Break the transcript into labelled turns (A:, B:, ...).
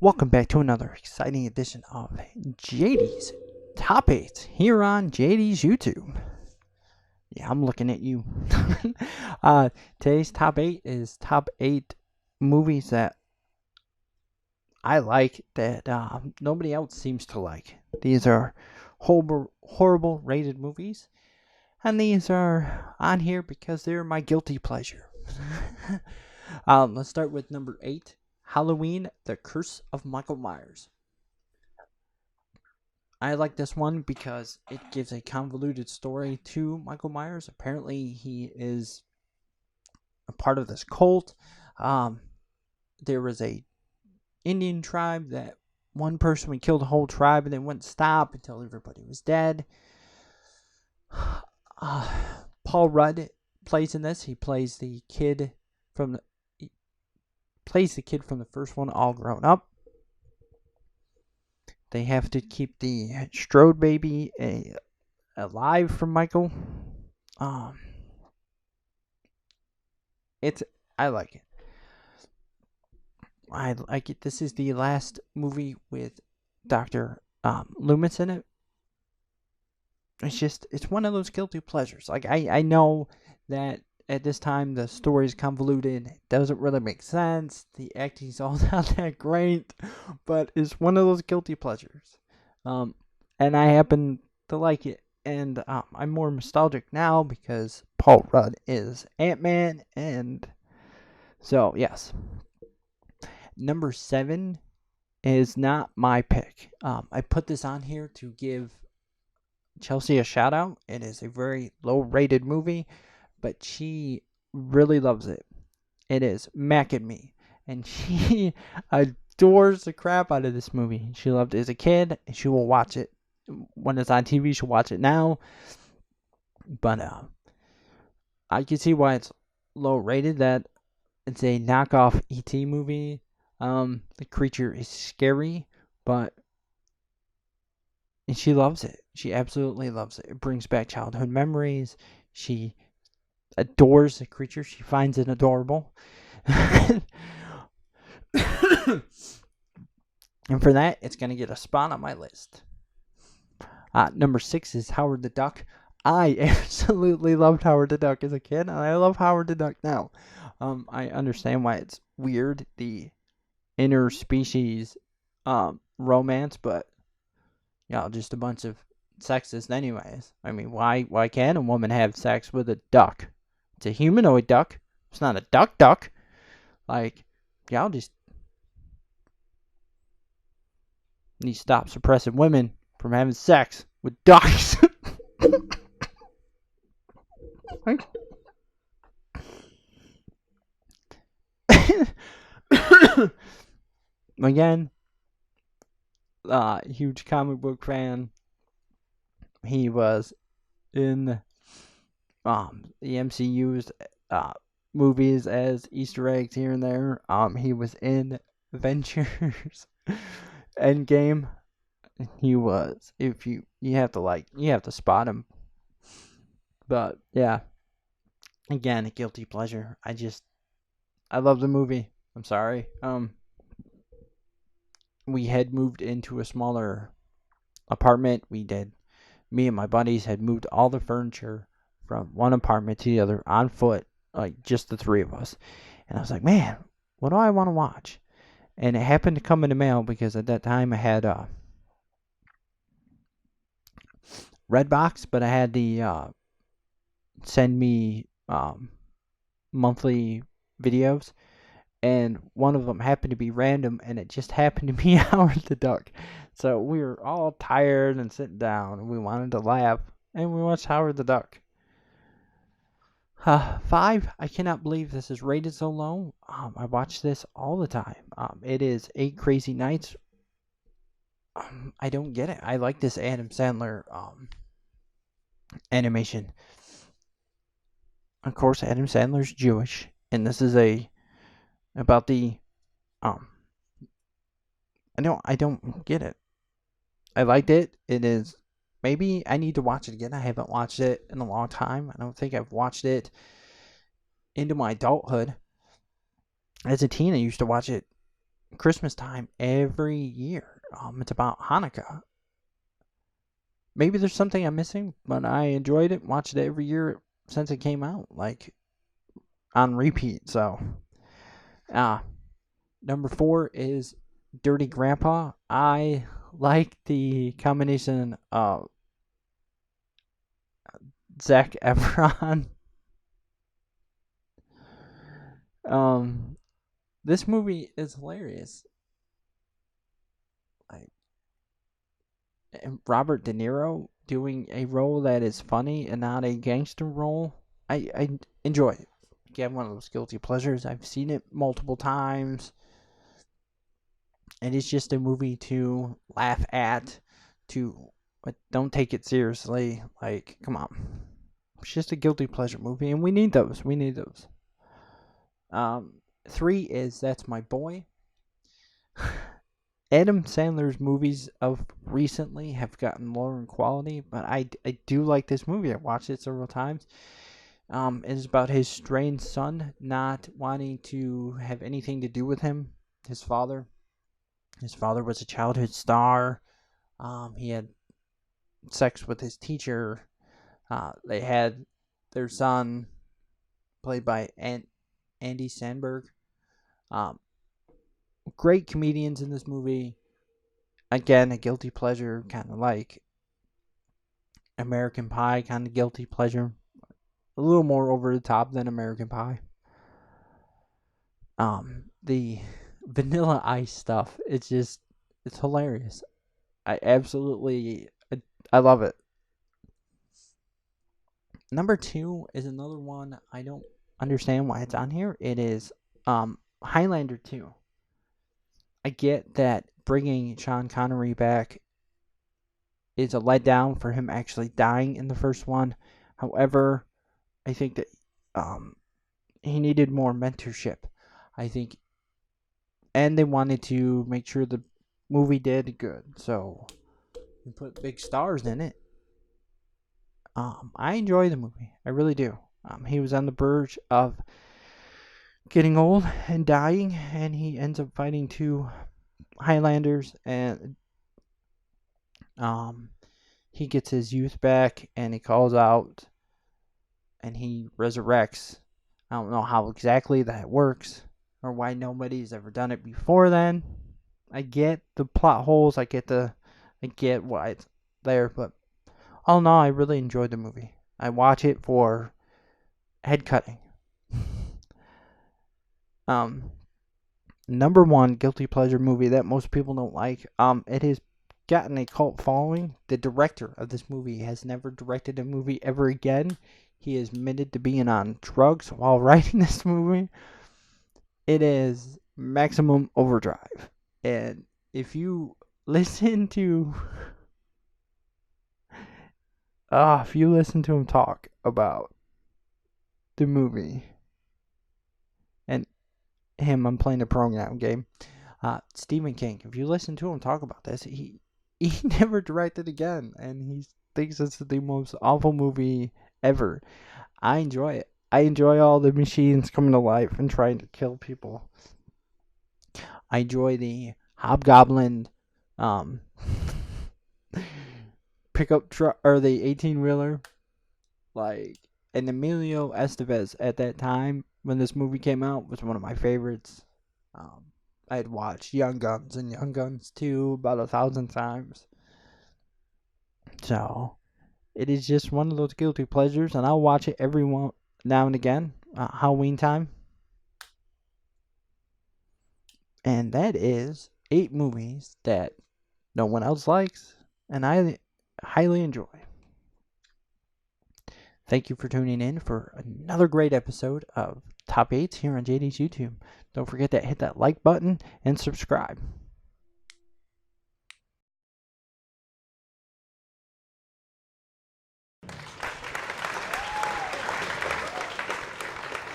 A: Welcome back to another exciting edition of JD's Top 8 here on JD's YouTube. Yeah, I'm looking at you. Today's top 8 is top 8 movies that I like that nobody else seems to like. These are horrible rated movies, and these are on here because they're my guilty pleasure. Let's start with number 8. Halloween, The Curse of Michael Myers. I like this one because it gives a convoluted story to Michael Myers. Apparently, he is a part of this cult. There was a Indian tribe that one person would kill the whole tribe and they wouldn't stop until everybody was dead. Paul Rudd plays in this. He plays the kid from the first one all grown up. They have to keep the Strode baby alive from Michael. I like it. I like it. This is the last movie with Dr. Loomis in it. It's one of those guilty pleasures. Like, I know that at this time the story's convoluted, it doesn't really make sense, the acting's all not that great, but it's one of those guilty pleasures. And I happen to like it, and I'm more nostalgic now because Paul Rudd is Ant-Man, and so yes. Number 7 is not my pick. I put this on here to give Chelsea a shout out. It is a very low rated movie, but she really loves it. It is Mac and Me, and she adores the crap out of this movie. She loved it as a kid, and she will watch it when it's on TV. She'll watch it now, but I can see why it's low rated. That it's a knockoff E.T. movie. The creature is scary, but and she loves it. She absolutely loves it. It brings back childhood memories. She adores the creature. She finds it adorable. And for that, it's going to get a spot on my list. Number 6 is Howard the Duck. I absolutely loved Howard the Duck as a kid, and I love Howard the Duck now. I understand why it's weird, the interspecies romance, but just a bunch of sexist anyways. I mean, why can't a woman have sex with a duck? It's a humanoid duck. It's not a duck. Like, y'all just need to stop suppressing women from having sex with ducks. Again, huge comic book fan. He was in the MCU's movies as Easter eggs here and there. He was in Avengers Endgame. He was. If you have to spot him. But yeah, again, a guilty pleasure. I love the movie. I'm sorry. We had moved into a smaller apartment. Me and my buddies had moved all the furniture from one apartment to the other on foot, like just the three of us. And I was like, man, what do I want to watch? And it happened to come in the mail because at that time I had Redbox, but I had the send me monthly videos, and one of them happened to be random, and it just happened to be Howard the Duck. So we were all tired and sitting down, and we wanted to laugh, and we watched Howard the Duck. 5, I cannot believe this is rated so low. I watch this all the time. It is 8 Crazy Nights. I don't get it. I like this Adam Sandler animation. Of course, Adam Sandler's Jewish, and this is about the I don't get it. I liked it. It is, maybe I need to watch it again. I haven't watched it in a long time. I don't think I've watched it into my adulthood. As a teen, I used to watch it Christmas time every year. It's about Hanukkah. Maybe there's something I'm missing, but I enjoyed it. Watched it every year since it came out, like on repeat. So, uh, number 4 is Dirty Grandpa. I like the combination of Zac Efron. This movie is hilarious. Like Robert De Niro doing a role that is funny and not a gangster role. I enjoy it. Again, one of those guilty pleasures. I've seen it multiple times. And it's just a movie to laugh at, but don't take it seriously. Like, come on. It's just a guilty pleasure movie, and we need those. 3 is That's My Boy. Adam Sandler's movies of recently have gotten lower in quality, but I do like this movie. I watched it several times. It is about his strange son not wanting to have anything to do with him. His father was a childhood star. He had sex with his teacher. They had their son, played by Andy Samberg. Great comedians in this movie. Again, a guilty pleasure, kind of like American Pie, kind of guilty pleasure. A little more over the top than American Pie. The Vanilla Ice stuff, it's hilarious. I love it. Number 2 is another one I don't understand why it's on here. It is Highlander 2. I get that bringing Sean Connery back is a letdown for him actually dying in the first one. However, I think that he needed more mentorship. I think, and they wanted to make sure the movie did good, so you put big stars in it. I enjoy the movie. I really do. He was on the verge of getting old and dying, and he ends up fighting 2 Highlanders, and he gets his youth back, and he calls out, and he resurrects. I don't know how exactly that works, or why nobody's ever done it before then. I get the plot holes, I get why it's there, but all in all, I really enjoyed the movie. I watch it for head cutting. Number 1 guilty pleasure movie that most people don't like. It has gotten a cult following. The director of this movie has never directed a movie ever again. He is admitted to being on drugs while writing this movie. It is Maximum Overdrive. And if you listen to him talk about the movie, and I'm playing a program game, Stephen King, if you listen to him talk about this, he never directed again, and he thinks it's the most awful movie ever. I enjoy it. I enjoy all the machines coming to life and trying to kill people. I enjoy the Hobgoblin pickup truck, or the 18-wheeler. Like, and Emilio Estevez at that time when this movie came out was one of my favorites. I had watched Young Guns and Young Guns 2 about 1,000 times. So, it is just one of those guilty pleasures, and I'll watch it every now and again. Halloween time. And that is 8 movies that no one else likes, and I highly enjoy. Thank you for tuning in for another great episode of Top 8s here on JD's YouTube. Don't forget to hit that like button and subscribe.